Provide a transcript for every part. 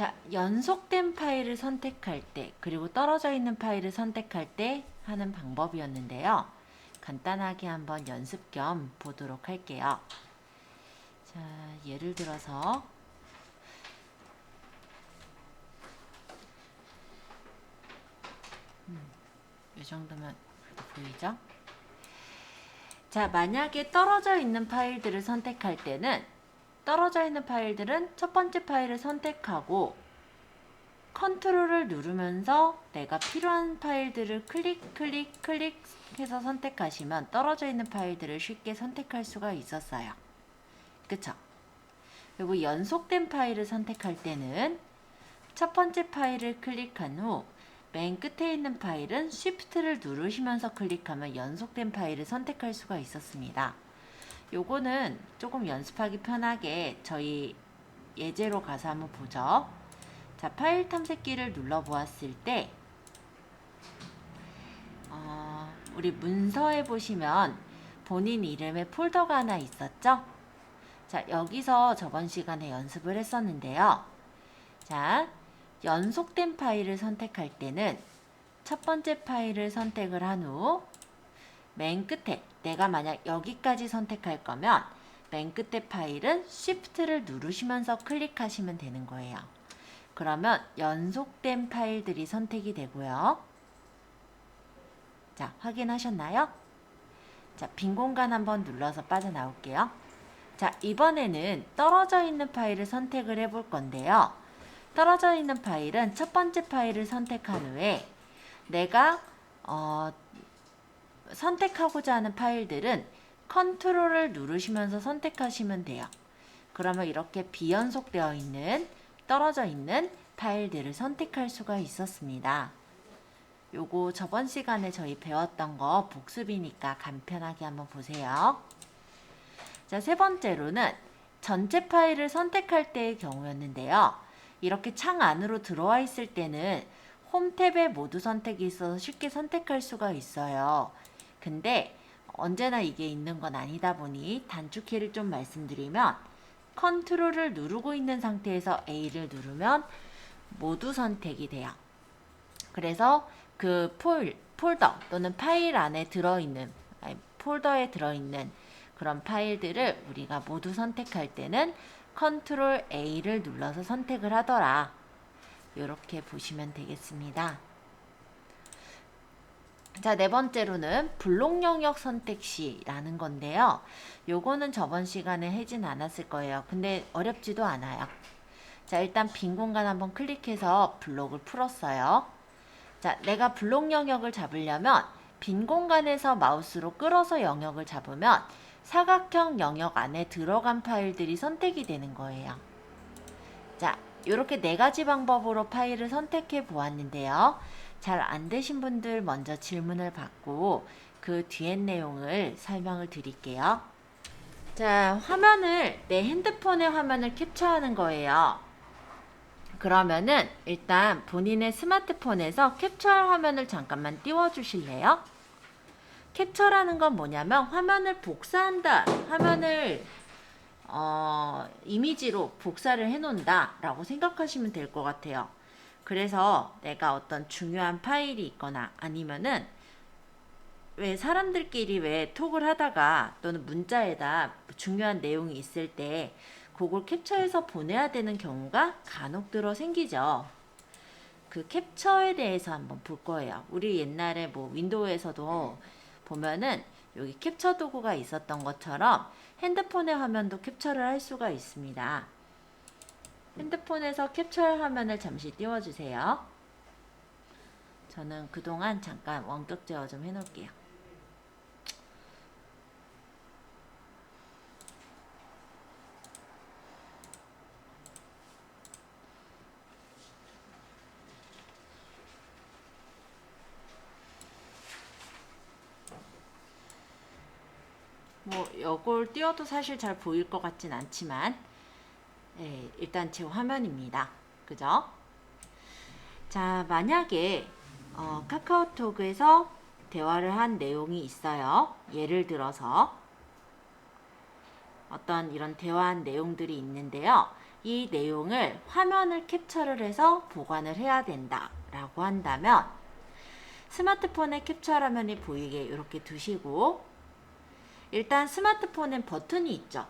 자, 연속된 파일을 선택할 때, 그리고 떨어져 있는 파일을 선택할 때 하는 방법이었는데요. 간단하게 한번 연습 겸 보도록 할게요. 자, 예를 들어서 이 정도면 보이죠? 자, 만약에 떨어져 있는 파일들을 선택할 때는 떨어져 있는 파일들은 첫 번째 파일을 선택하고 컨트롤을 누르면서 내가 필요한 파일들을 클릭해서 선택하시면 떨어져 있는 파일들을 쉽게 선택할 수가 있었어요. 그쵸? 그리고 연속된 파일을 선택할 때는 첫 번째 파일을 클릭한 후 맨 끝에 있는 파일은 Shift를 누르시면서 클릭하면 연속된 파일을 선택할 수가 있었습니다. 요거는 조금 연습하기 편하게 저희 예제로 가서 한번 보죠. 자, 파일 탐색기를 눌러보았을 때 우리 문서에 보시면 본인 이름의 폴더가 하나 있었죠? 자, 여기서 저번 시간에 연습을 했었는데요. 자, 연속된 파일을 선택할 때는 첫 번째 파일을 선택을 한 후 맨 끝에 내가 만약 여기까지 선택할 거면 맨 끝에 파일은 Shift를 누르시면서 클릭하시면 되는 거예요. 그러면 연속된 파일들이 선택이 되고요. 자, 확인하셨나요? 자, 빈 공간 한번 눌러서 빠져나올게요. 자, 이번에는 떨어져 있는 파일을 선택을 해볼 건데요. 떨어져 있는 파일은 첫 번째 파일을 선택한 후에 내가 선택하고자 하는 파일들은 컨트롤을 누르시면서 선택하시면 돼요. 그러면 이렇게 비연속되어 있는 떨어져 있는 파일들을 선택할 수가 있었습니다. 요거 저번 시간에 저희 배웠던 거 복습이니까 간편하게 한번 보세요. 자, 세 번째로는 전체 파일을 선택할 때의 경우였는데요. 이렇게 창 안으로 들어와 있을 때는 홈 탭에 모두 선택이 있어서 쉽게 선택할 수가 있어요. 근데 언제나 이게 있는 건 아니다 보니 단축키를 좀 말씀드리면 컨트롤을 누르고 있는 상태에서 A를 누르면 모두 선택이 돼요. 그래서 그 폴더 또는 파일 안에 들어있는 폴더에 들어있는 그런 파일들을 우리가 모두 선택할 때는 컨트롤 A를 눌러서 선택을 하더라. 이렇게 보시면 되겠습니다. 자, 네 번째로는 블록 영역 선택 시라는 건데요. 요거는 저번 시간에 하진 않았을 거예요. 근데 어렵지도 않아요. 자, 일단 빈 공간 한번 클릭해서 블록을 풀었어요. 자, 내가 블록 영역을 잡으려면 빈 공간에서 마우스로 끌어서 영역을 잡으면 사각형 영역 안에 들어간 파일들이 선택이 되는 거예요. 자, 이렇게 네 가지 방법으로 파일을 선택해 보았는데요. 잘 안 되신 분들 먼저 질문을 받고 그 뒤에 내용을 설명을 드릴게요. 자, 내 핸드폰의 화면을 캡처하는 거예요. 그러면은 일단 본인의 스마트폰에서 캡처할 화면을 잠깐만 띄워 주실래요? 캡처라는 건 뭐냐면 화면을 복사한다. 화면을 이미지로 복사를 해 놓는다 라고 생각하시면 될 것 같아요. 그래서 내가 어떤 중요한 파일이 있거나 아니면은 왜 사람들끼리 왜 톡을 하다가 또는 문자에다 중요한 내용이 있을 때 그걸 캡처해서 보내야 되는 경우가 간혹 들어 생기죠. 그 캡처에 대해서 한번 볼 거예요. 우리 옛날에 뭐 윈도우에서도 보면은 여기 캡처 도구가 있었던 것처럼 핸드폰의 화면도 캡처를 할 수가 있습니다. 핸드폰에서 캡처할 화면을 잠시 띄워주세요. 저는 그동안 잠깐 원격 제어 좀 해놓을게요. 뭐 이걸 띄워도 사실 잘 보일 것 같진 않지만 일단 제 화면입니다. 그죠? 자, 만약에 카카오톡에서 대화를 한 내용이 있어요. 예를 들어서 어떤 이런 대화한 내용들이 있는데요. 이 내용을 화면을 캡처를 해서 보관을 해야 된다 라고 한다면 스마트폰에 캡처 화면이 보이게 이렇게 두시고, 일단 스마트폰엔 버튼이 있죠.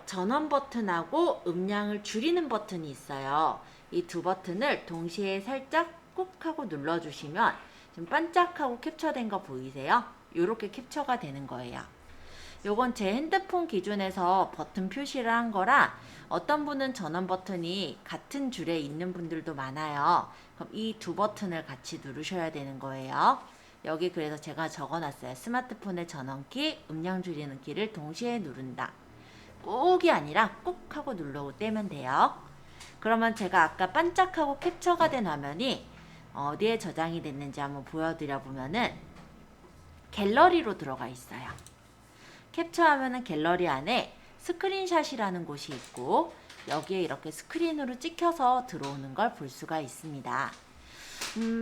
전원 버튼하고 음량을 줄이는 버튼이 있어요. 이 두 버튼을 동시에 살짝 꾹 하고 눌러주시면 지금 반짝하고 캡처된 거 보이세요? 이렇게 캡처가 되는 거예요. 요건 제 핸드폰 기준에서 버튼 표시를 한 거라 어떤 분은 전원 버튼이 같은 줄에 있는 분들도 많아요. 그럼 이 두 버튼을 같이 누르셔야 되는 거예요. 여기 그래서 제가 적어놨어요. 스마트폰의 전원키, 음량 줄이는 키를 동시에 누른다. 꼭이 아니라 꾹 하고 누르고 떼면 돼요. 그러면 제가 아까 반짝하고 캡처가 된 화면이 어디에 저장이 됐는지 한번 보여드려 보면은 갤러리로 들어가 있어요. 캡처하면은 갤러리 안에 스크린샷이라는 곳이 있고, 여기에 이렇게 스크린으로 찍혀서 들어오는 걸 볼 수가 있습니다.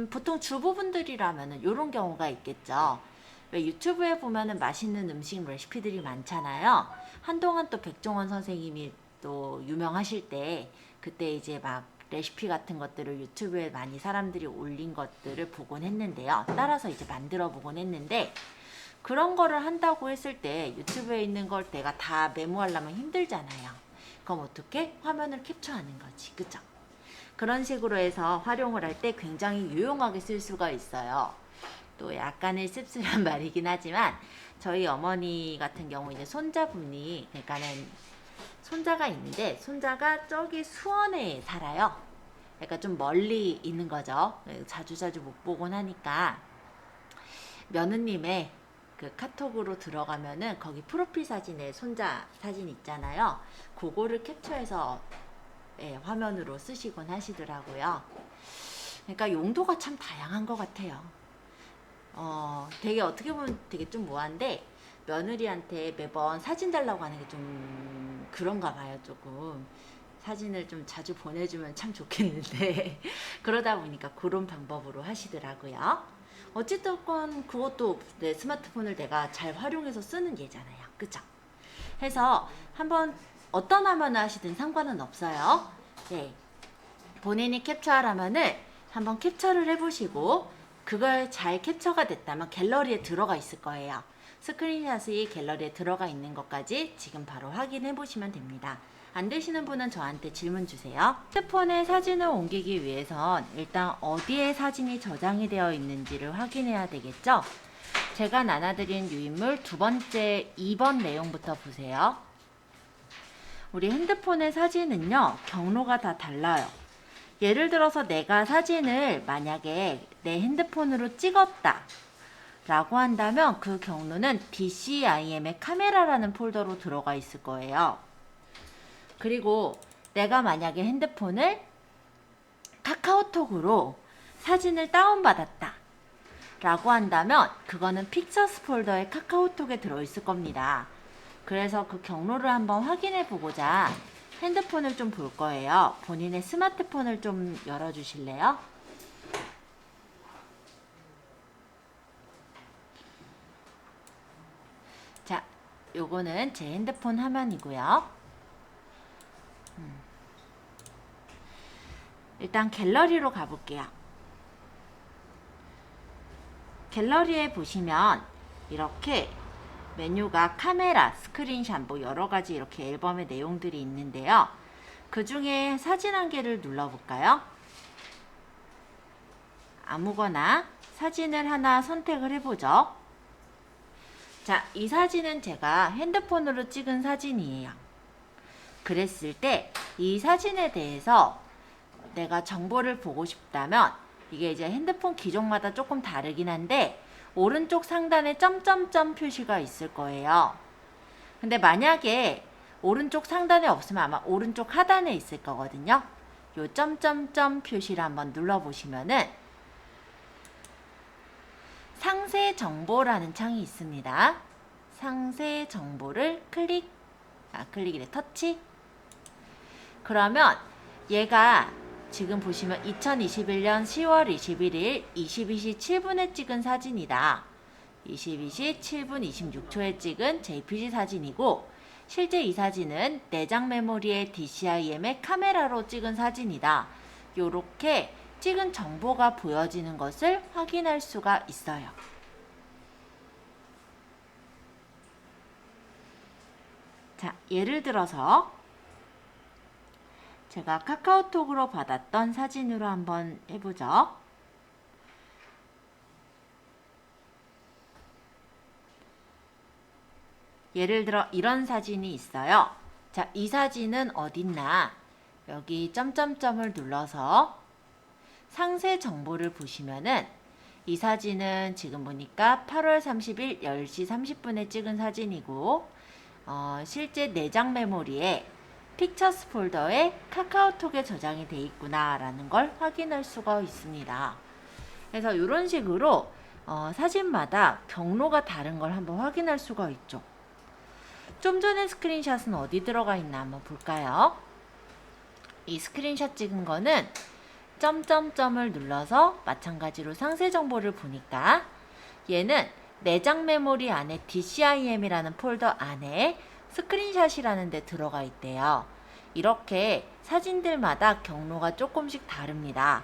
보통 주부분들이라면은 이런 경우가 있겠죠. 왜 유튜브에 보면은 맛있는 음식 레시피들이 많잖아요. 한동안 또 백종원 선생님이 또 유명하실 때 그때 이제 막 레시피 같은 것들을 유튜브에 많이 사람들이 올린 것들을 보곤 했는데요. 따라서 이제 만들어 보곤 했는데, 그런 거를 한다고 했을 때 유튜브에 있는 걸 내가 다 메모하려면 힘들잖아요. 그럼 어떻게? 화면을 캡처하는 거지. 그쵸? 그런 식으로 해서 활용을 할 때 굉장히 유용하게 쓸 수가 있어요. 또 약간의 씁쓸한 말이긴 하지만 저희 어머니 같은 경우 이제 손자분이, 그러니까는 손자가 있는데 손자가 저기 수원에 살아요. 그러니까 좀 멀리 있는 거죠. 자주자주 못 보곤 하니까 며느님의 그 카톡으로 들어가면은 거기 프로필 사진에 손자 사진 있잖아요. 그거를 캡처해서 화면으로 쓰시곤 하시더라고요. 그러니까 용도가 참 다양한 것 같아요. 되게 어떻게 보면 되게 좀 모호한데 며느리한테 매번 사진 달라고 하는 게 좀 그런가 봐요. 조금 사진을 좀 자주 보내주면 참 좋겠는데 그러다 보니까 그런 방법으로 하시더라고요. 어쨌든 그것도 내 스마트폰을 내가 잘 활용해서 쓰는 예잖아요. 그쵸? 해서 한번 어떤 화면을 하시든 상관은 없어요. 네, 본인이 캡처하라면은 한번 캡처를 해보시고, 그걸 잘 캡처가 됐다면 갤러리에 들어가 있을 거예요. 스크린샷이 갤러리에 들어가 있는 것까지 지금 바로 확인해 보시면 됩니다. 안 되시는 분은 저한테 질문 주세요. 핸드폰에 사진을 옮기기 위해선 일단 어디에 사진이 저장이 되어 있는지를 확인해야 되겠죠? 제가 나눠드린 유인물 두 번째 2번 내용부터 보세요. 우리 핸드폰의 사진은요, 경로가 다 달라요. 예를 들어서 내가 사진을 만약에 내 핸드폰으로 찍었다 라고 한다면 그 경로는 DCIM의 카메라라는 폴더로 들어가 있을 거예요. 그리고 내가 만약에 핸드폰을 카카오톡으로 사진을 다운받았다 라고 한다면 그거는 픽처스 폴더의 카카오톡에 들어있을 겁니다. 그래서 그 경로를 한번 확인해 보고자 핸드폰을 좀 볼 거예요. 본인의 스마트폰을 좀 열어주실래요? 자, 요거는 제 핸드폰 화면이고요. 일단 갤러리로 가볼게요. 갤러리에 보시면 이렇게 메뉴가 카메라, 스크린샷 뭐 여러가지 이렇게 앨범의 내용들이 있는데요. 그 중에 사진 한 개를 눌러볼까요? 아무거나 사진을 하나 선택을 해보죠. 자, 이 사진은 제가 핸드폰으로 찍은 사진이에요. 그랬을 때 이 사진에 대해서 내가 정보를 보고 싶다면, 이게 이제 핸드폰 기종마다 조금 다르긴 한데 오른쪽 상단에 점점점 표시가 있을 거예요. 근데 만약에 오른쪽 상단에 없으면 아마 오른쪽 하단에 있을 거거든요. 요 점점점 표시를 한번 눌러보시면은 상세 정보라는 창이 있습니다. 상세 정보를 클릭이래, 터치. 그러면 얘가 지금 보시면 2021년 10월 21일 22시 7분에 찍은 사진이다. 22시 7분 26초에 찍은 JPG 사진이고, 실제 이 사진은 내장 메모리의 DCIM의 카메라로 찍은 사진이다. 요렇게 찍은 정보가 보여지는 것을 확인할 수가 있어요. 자, 예를 들어서 제가 카카오톡으로 받았던 사진으로 한번 해보죠. 예를 들어 이런 사진이 있어요. 자, 이 사진은 어딨나? 여기 점점점을 눌러서 상세 정보를 보시면은 이 사진은 지금 보니까 8월 30일 10시 30분에 찍은 사진이고 실제 내장 메모리에 픽처스 폴더에 카카오톡에 저장이 돼 있구나 라는 걸 확인할 수가 있습니다. 그래서 이런 식으로 사진마다 경로가 다른 걸 한번 확인할 수가 있죠. 좀 전에 스크린샷은 어디 들어가 있나 한번 볼까요? 이 스크린샷 찍은 거는 점점점을 눌러서 마찬가지로 상세 정보를 보니까 얘는 내장 메모리 안에 DCIM이라는 폴더 안에 스크린샷이라는 데 들어가 있대요. 이렇게 사진들마다 경로가 조금씩 다릅니다.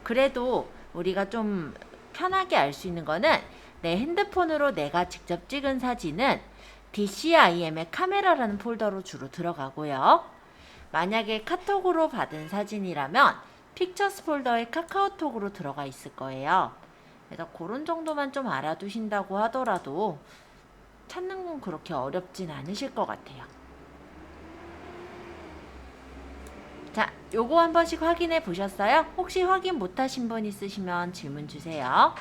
그래도 우리가 좀 편하게 알 수 있는 거는 내 핸드폰으로 내가 직접 찍은 사진은 DCIM의 카메라라는 폴더로 주로 들어가고요. 만약에 카톡으로 받은 사진이라면 픽처스 폴더에 카카오톡으로 들어가 있을 거예요. 그래서 그런 정도만 좀 알아두신다고 하더라도 찾는 건 그렇게 어렵진 않으실 것 같아요. 자, 요거 한 번씩 확인해 보셨어요? 혹시 확인 못 하신 분 있으시면 질문 주세요.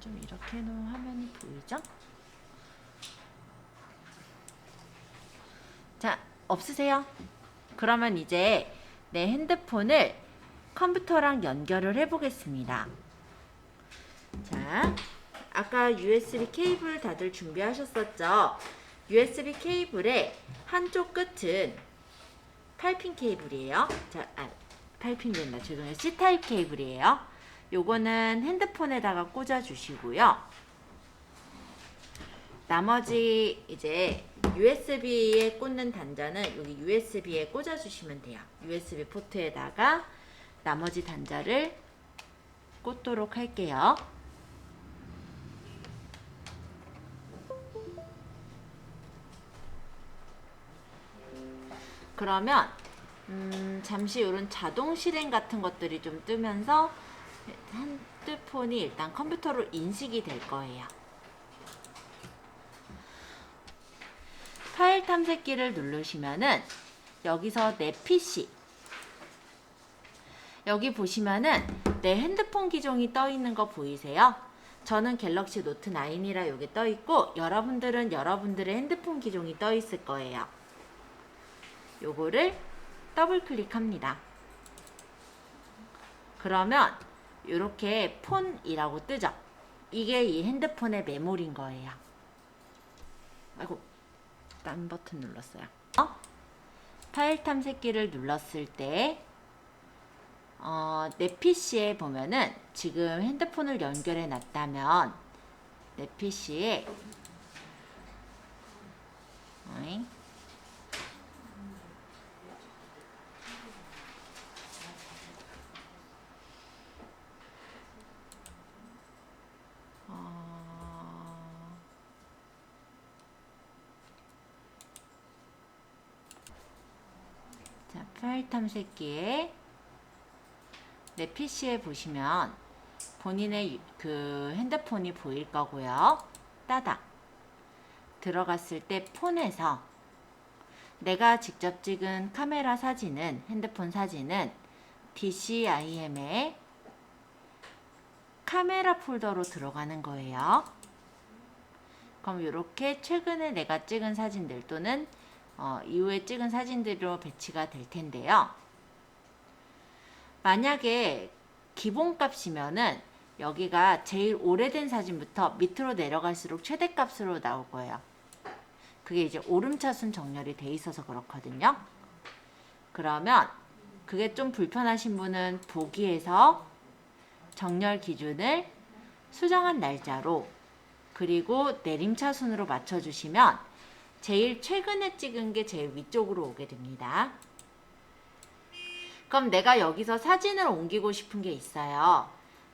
좀 이렇게 해놓은 화면이 보이죠? 자, 없으세요? 그러면 이제 내 핸드폰을 컴퓨터랑 연결을 해보겠습니다. 자, 아까 USB 케이블 다들 준비하셨었죠? USB 케이블의 한쪽 끝은 8핀 케이블이에요. 자, 8핀 된다. 죄송해요. C타입 케이블이에요. 요거는 핸드폰에다가 꽂아주시고요. 나머지 이제 USB에 꽂는 단자는 여기 USB에 꽂아주시면 돼요. USB 포트에다가 나머지 단자를 꽂도록 할게요. 그러면 잠시 이런 자동 실행 같은 것들이 좀 뜨면서 핸드폰이 일단 컴퓨터로 인식이 될 거예요. 파일 탐색기를 누르시면은 여기서 내 PC 여기 보시면은 내 핸드폰 기종이 떠 있는 거 보이세요? 저는 갤럭시 노트 9이라 여기 떠 있고 여러분들은 여러분들의 핸드폰 기종이 떠 있을 거예요. 요거를 더블 클릭합니다. 그러면 이렇게 폰이라고 뜨죠? 이게 이 핸드폰의 메모리인 거예요. 아이고, 딴 버튼 눌렀어요. 파일 탐색기를 눌렀을 때 내 PC에 보면은 지금 핸드폰을 연결해 놨다면 내 PC에 자, 파일 탐색기에 내 PC에 보시면 본인의 그 핸드폰이 보일 거고요. 따닥 들어갔을 때 폰에서 내가 직접 찍은 카메라 사진은 핸드폰 사진은 DCIM의 카메라 폴더로 들어가는 거예요. 그럼 이렇게 최근에 내가 찍은 사진들 또는 이후에 찍은 사진들로 배치가 될 텐데요. 만약에 기본값이면은 여기가 제일 오래된 사진부터 밑으로 내려갈수록 최대값으로 나올 거예요. 그게 이제 오름차순 정렬이 돼 있어서 그렇거든요. 그러면 그게 좀 불편하신 분은 보기에서 정렬 기준을 수정한 날짜로 그리고 내림차순으로 맞춰주시면 제일 최근에 찍은 게 제일 위쪽으로 오게 됩니다. 그럼 내가 여기서 사진을 옮기고 싶은 게 있어요.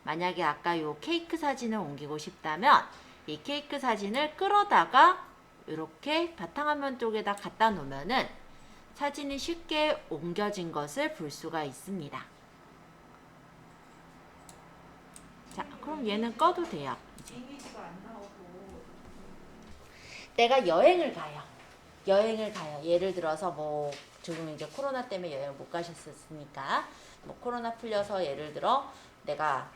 만약에 아까 요 케이크 사진을 옮기고 싶다면 이 케이크 사진을 끌어다가 이렇게 바탕화면 쪽에다 갖다 놓으면은 사진이 쉽게 옮겨진 것을 볼 수가 있습니다. 자, 그럼 얘는 꺼도 돼요. 이제. 내가 여행을 가요. 예를 들어서 뭐 지금 이제 코로나 때문에 여행을 못 가셨으니까 뭐 코로나 풀려서 예를 들어 내가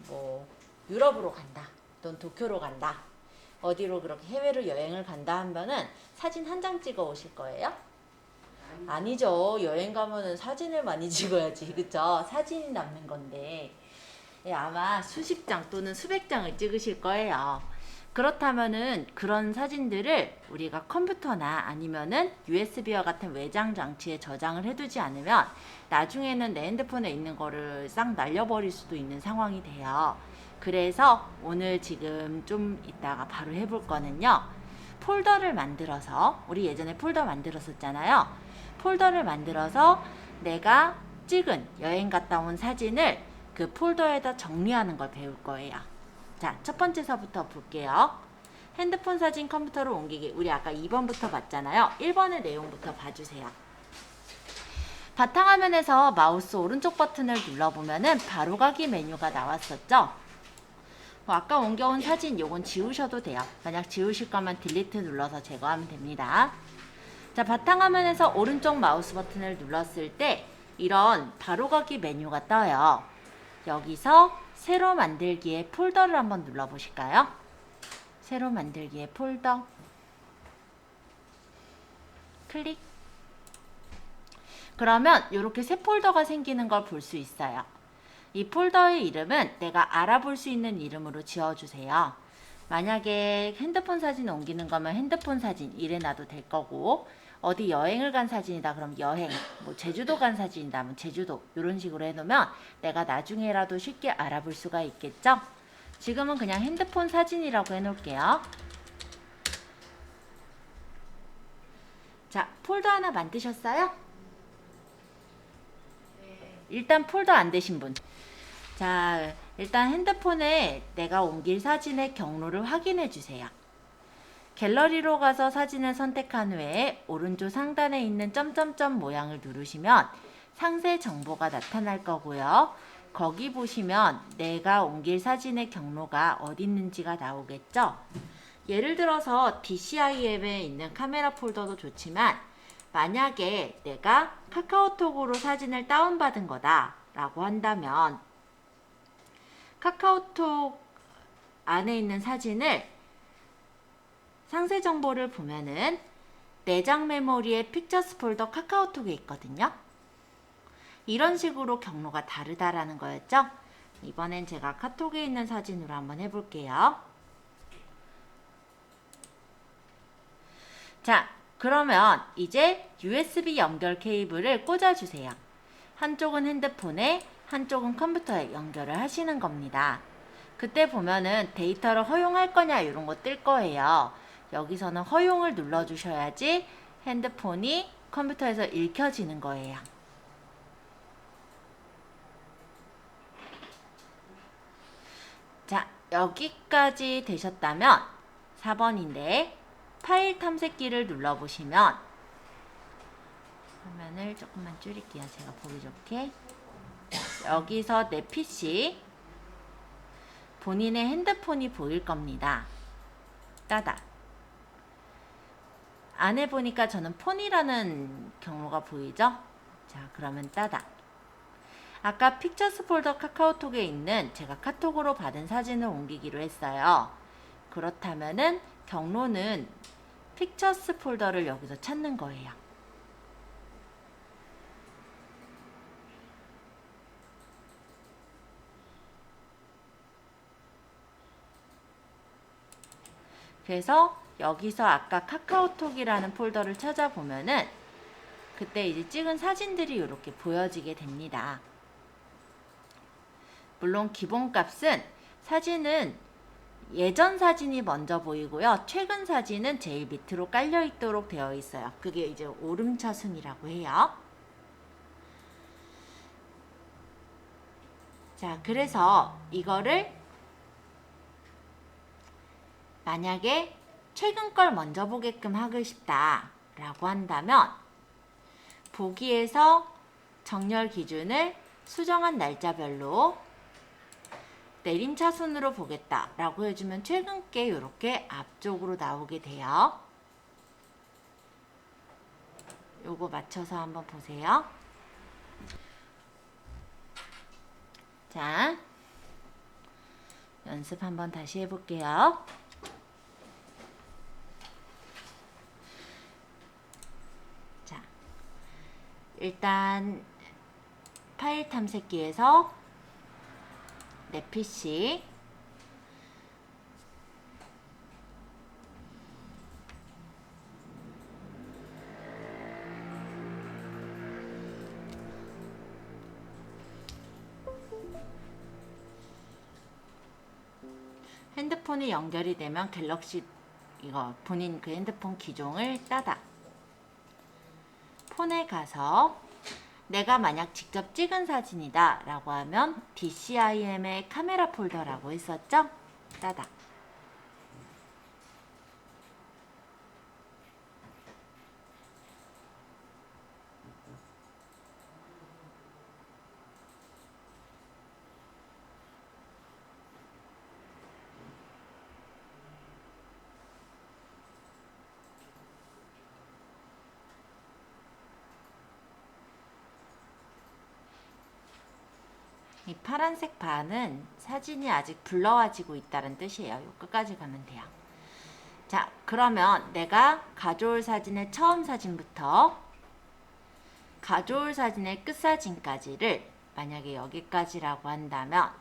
뭐 유럽으로 간다. 또는 도쿄로 간다. 어디로 그렇게 해외로 여행을 간다 하면은 사진 한 장 찍어 오실 거예요? 아니죠. 여행 가면은 사진을 많이 찍어야지. 그쵸? 사진이 남는 건데. 예, 아마 수십 장 또는 수백 장을 찍으실 거예요. 그렇다면은 그런 사진들을 우리가 컴퓨터나 아니면은 USB와 같은 외장 장치에 저장을 해두지 않으면 나중에는 내 핸드폰에 있는 거를 싹 날려버릴 수도 있는 상황이 돼요. 그래서 오늘 지금 좀 이따가 바로 해볼 거는요. 폴더를 만들어서 우리 예전에 폴더 만들었었잖아요. 폴더를 만들어서 내가 찍은 여행 갔다 온 사진을 그 폴더에다 정리하는 걸 배울 거예요. 자, 첫 번째서부터 볼게요. 핸드폰 사진 컴퓨터로 옮기기. 우리 아까 2번부터 봤잖아요. 1번의 내용부터 봐주세요. 바탕화면에서 마우스 오른쪽 버튼을 눌러보면은 바로가기 메뉴가 나왔었죠. 아까 옮겨온 사진 요건 지우셔도 돼요. 만약 지우실 거면 딜리트 눌러서 제거하면 됩니다. 자, 바탕화면에서 오른쪽 마우스 버튼을 눌렀을 때 이런 바로가기 메뉴가 떠요. 여기서 새로 만들기의 폴더를 한번 눌러보실까요? 새로 만들기의 폴더 클릭. 그러면 이렇게 새 폴더가 생기는 걸 볼 수 있어요. 이 폴더의 이름은 내가 알아볼 수 있는 이름으로 지어주세요. 만약에 핸드폰 사진 옮기는 거면 핸드폰 사진 이래 놔도 될 거고, 어디 여행을 간 사진이다 그럼 여행, 뭐 제주도 간 사진이다 하면 제주도, 이런 식으로 해놓으면 내가 나중에라도 쉽게 알아볼 수가 있겠죠? 지금은 그냥 핸드폰 사진이라고 해놓을게요. 자, 폴더 하나 만드셨어요? 일단 폴더 안 되신 분. 자, 일단 핸드폰에 내가 옮길 사진의 경로를 확인해 주세요. 갤러리로 가서 사진을 선택한 후에 오른쪽 상단에 있는 점점점 모양을 누르시면 상세 정보가 나타날 거고요. 거기 보시면 내가 옮길 사진의 경로가 어디 있는지가 나오겠죠? 예를 들어서 DCI 앱에 있는 카메라 폴더도 좋지만 만약에 내가 카카오톡으로 사진을 다운받은 거다 라고 한다면 카카오톡 안에 있는 사진을 상세 정보를 보면은 내장 메모리에 픽처스 폴더 카카오톡에 있거든요. 이런 식으로 경로가 다르다라는 거였죠. 이번엔 제가 카톡에 있는 사진으로 한번 해볼게요. 자, 그러면 이제 USB 연결 케이블을 꽂아주세요. 한쪽은 핸드폰에 한쪽은 컴퓨터에 연결을 하시는 겁니다. 그때 보면은 데이터를 허용할 거냐 이런 거 뜰 거예요. 여기서는 허용을 눌러주셔야지 핸드폰이 컴퓨터에서 읽혀지는 거예요. 자, 여기까지 되셨다면 4번인데 파일 탐색기를 눌러보시면 화면을 조금만 줄일게요. 제가 보기 좋게. 여기서 내 PC 본인의 핸드폰이 보일 겁니다. 따다. 안에 보니까 저는 폰이라는 경로가 보이죠? 자, 그러면 따다. 아까 픽처스 폴더 카카오톡에 있는 제가 카톡으로 받은 사진을 옮기기로 했어요. 그렇다면은 경로는 픽처스 폴더를 여기서 찾는 거예요. 그래서 여기서 아까 카카오톡이라는 폴더를 찾아보면은 그때 이제 찍은 사진들이 이렇게 보여지게 됩니다. 물론 기본값은 사진은 예전 사진이 먼저 보이고요. 최근 사진은 제일 밑으로 깔려 있도록 되어 있어요. 그게 이제 오름차순이라고 해요. 자, 그래서 이거를 만약에 최근 걸 먼저 보게끔 하고 싶다 라고 한다면 보기에서 정렬 기준을 수정한 날짜별로 내림차순으로 보겠다 라고 해주면 최근 게 이렇게 앞쪽으로 나오게 돼요. 요거 맞춰서 한번 보세요. 자, 연습 한번 다시 해볼게요. 자, 일단 파일 탐색기에서 내 PC 핸드폰이 연결이 되면 갤럭시 이거 본인 그 핸드폰 기종을 따다 폰에 가서 내가 만약 직접 찍은 사진이다 라고 하면 DCIM의 카메라 폴더라고 했었죠? 따다. 이 파란색 바는 사진이 아직 불러와지고 있다는 뜻이에요. 요 끝까지 가면 돼요. 자, 그러면 내가 가져올 사진의 처음 사진부터 가져올 사진의 끝사진까지를 만약에 여기까지라고 한다면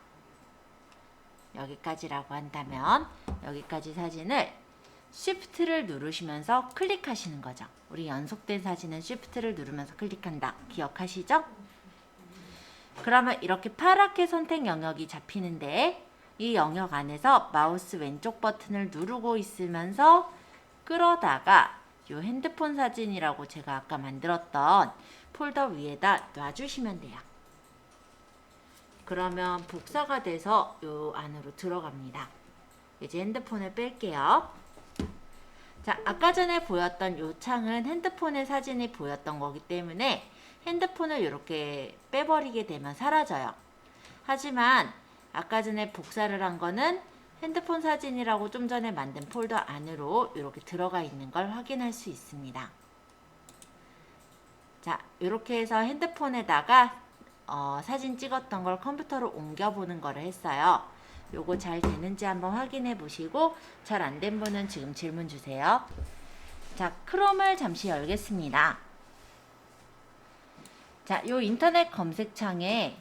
여기까지 사진을 Shift를 누르시면서 클릭하시는 거죠. 우리 연속된 사진은 Shift를 누르면서 클릭한다. 기억하시죠? 그러면 이렇게 파랗게 선택 영역이 잡히는데 이 영역 안에서 마우스 왼쪽 버튼을 누르고 있으면서 끌어다가 이 핸드폰 사진이라고 제가 아까 만들었던 폴더 위에다 놔주시면 돼요. 그러면 복사가 돼서 이 안으로 들어갑니다. 이제 핸드폰을 뺄게요. 자, 아까 전에 보였던 이 창은 핸드폰의 사진이 보였던 거기 때문에 핸드폰을 이렇게 빼버리게 되면 사라져요. 하지만 아까 전에 복사를 한 거는 핸드폰 사진이라고 좀 전에 만든 폴더 안으로 이렇게 들어가 있는 걸 확인할 수 있습니다. 자, 이렇게 해서 핸드폰에다가 사진 찍었던 걸 컴퓨터로 옮겨보는 거를 했어요. 요거 잘 되는지 한번 확인해 보시고 잘 안 된 분은 지금 질문 주세요. 자, 크롬을 잠시 열겠습니다. 자, 요 인터넷 검색창에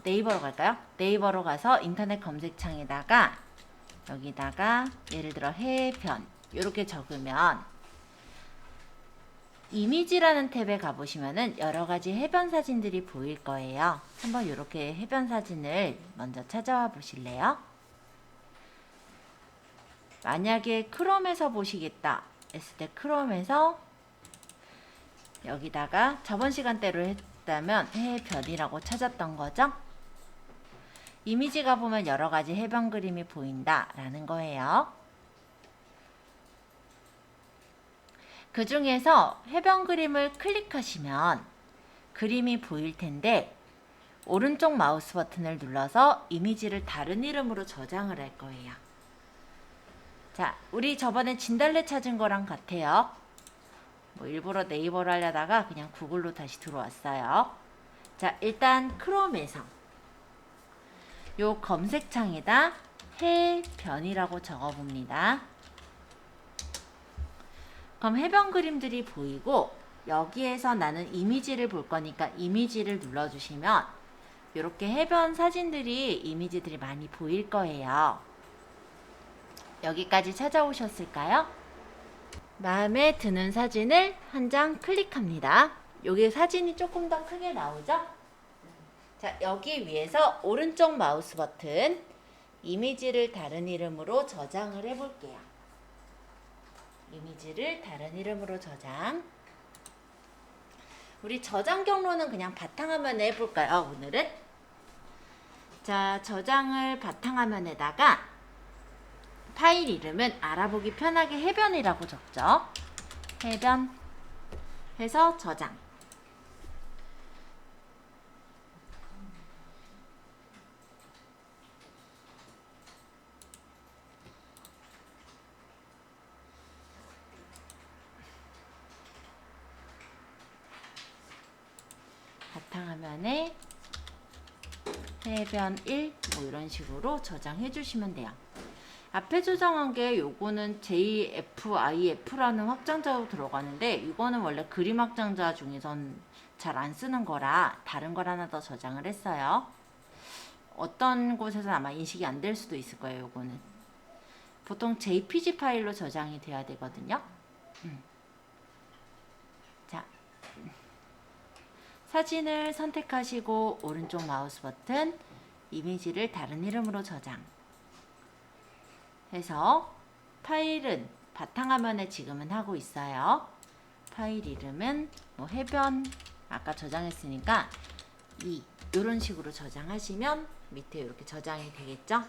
네이버로 갈까요? 네이버로 가서 인터넷 검색창에다가 여기다가 예를 들어 해변 이렇게 적으면 이미지라는 탭에 가보시면은 여러가지 해변 사진들이 보일 거예요. 한번 이렇게 해변 사진을 먼저 찾아와 보실래요? 만약에 크롬에서 보시겠다 했을 때 크롬에서 여기다가 저번 시간대로 했다면 해변이라고 찾았던 거죠. 이미지가 보면 여러가지 해변 그림이 보인다 라는 거예요. 그 중에서 해변 그림을 클릭하시면 그림이 보일 텐데 오른쪽 마우스 버튼을 눌러서 이미지를 다른 이름으로 저장을 할 거예요. 자, 우리 저번에 진달래 찾은 거랑 같아요. 뭐 일부러 네이버로 하려다가 그냥 구글로 다시 들어왔어요. 자, 일단 크롬에서 요 검색창에다 해변이라고 적어봅니다. 그럼 해변 그림들이 보이고 여기에서 나는 이미지를 볼 거니까 이미지를 눌러주시면 이렇게 해변 사진들이 이미지들이 많이 보일 거예요. 여기까지 찾아오셨을까요? 마음에 드는 사진을 한 장 클릭합니다. 여기 사진이 조금 더 크게 나오죠? 자, 여기 위에서 오른쪽 마우스 버튼 이미지를 다른 이름으로 저장을 해볼게요. 이미지를 다른 이름으로 저장. 우리 저장 경로는 그냥 바탕화면에 해볼까요, 오늘은? 자, 저장을 바탕화면에다가 파일 이름은 알아보기 편하게 해변이라고 적죠. 해변 해서 저장. 바탕화면에 해변 1 뭐 이런 식으로 저장해 주시면 돼요. 앞에 저장한 게 요거는 JFIF라는 확장자로 들어가는데 이거는 원래 그림 확장자 중에선 잘 안 쓰는 거라 다른 걸 하나 더 저장을 했어요. 어떤 곳에서 아마 인식이 안 될 수도 있을 거예요. 요거는 보통 JPG 파일로 저장이 돼야 되거든요. 자, 사진을 선택하시고 오른쪽 마우스 버튼 이미지를 다른 이름으로 저장 해서 파일은 바탕화면에 지금은 하고 있어요. 파일 이름은 뭐 해변 아까 저장했으니까 이런 식으로 저장하시면 밑에 이렇게 저장이 되겠죠.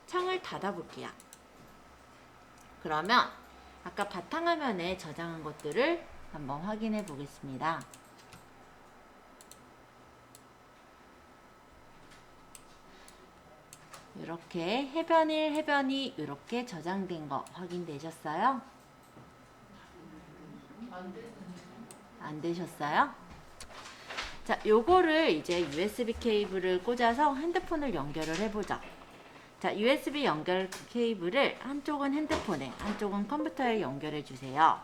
창을 닫아 볼게요. 그러면 아까 바탕화면에 저장한 것들을 한번 확인해 보겠습니다. 이렇게 해변 1, 해변 2 이렇게 저장된 거 확인되셨어요? 안 되셨어요? 자, 요거를 이제 USB 케이블을 꽂아서 핸드폰을 연결을 해보죠. 자, USB 연결 케이블을 한쪽은 핸드폰에, 한쪽은 컴퓨터에 연결해 주세요.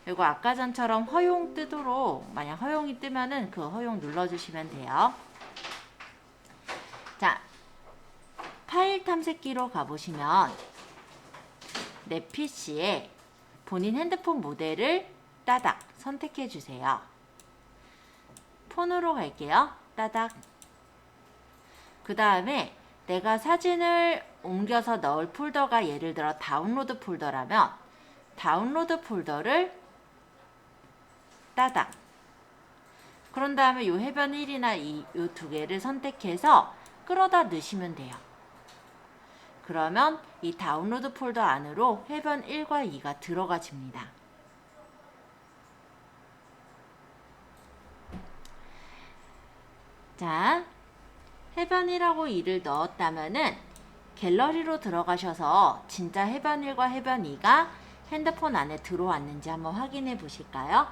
그리고 아까 전처럼 허용 뜨도록, 만약 허용이 뜨면은 그 허용 눌러주시면 돼요. 자, 파일 탐색기로 가보시면 내 PC에 본인 핸드폰 모델을 따닥 선택해 주세요. 폰으로 갈게요. 따닥. 그 다음에 내가 사진을 옮겨서 넣을 폴더가 예를 들어 다운로드 폴더라면 다운로드 폴더를 따닥. 그런 다음에 요 해변 1이나 이 두 개를 선택해서 끌어다 넣으시면 돼요. 그러면 이 다운로드 폴더 안으로 해변 1과 2가 들어가집니다. 자, 해변 1하고 2를 넣었다면은 갤러리로 들어가셔서 진짜 해변 1과 해변 2가 핸드폰 안에 들어왔는지 한번 확인해 보실까요?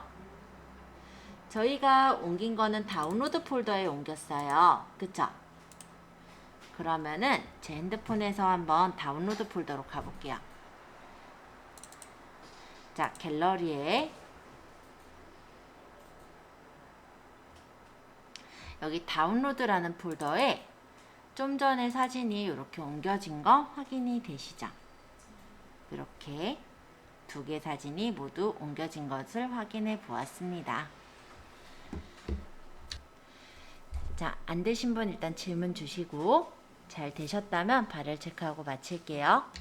저희가 옮긴 거는 다운로드 폴더에 옮겼어요. 그쵸? 그러면은 제 핸드폰에서 한번 다운로드 폴더로 가볼게요. 자, 갤러리에 여기 다운로드라는 폴더에 좀 전에 사진이 이렇게 옮겨진 거 확인이 되시죠? 이렇게 두 개 사진이 모두 옮겨진 것을 확인해 보았습니다. 자, 안 되신 분 일단 질문 주시고 잘 되셨다면 발열 체크하고 마칠게요.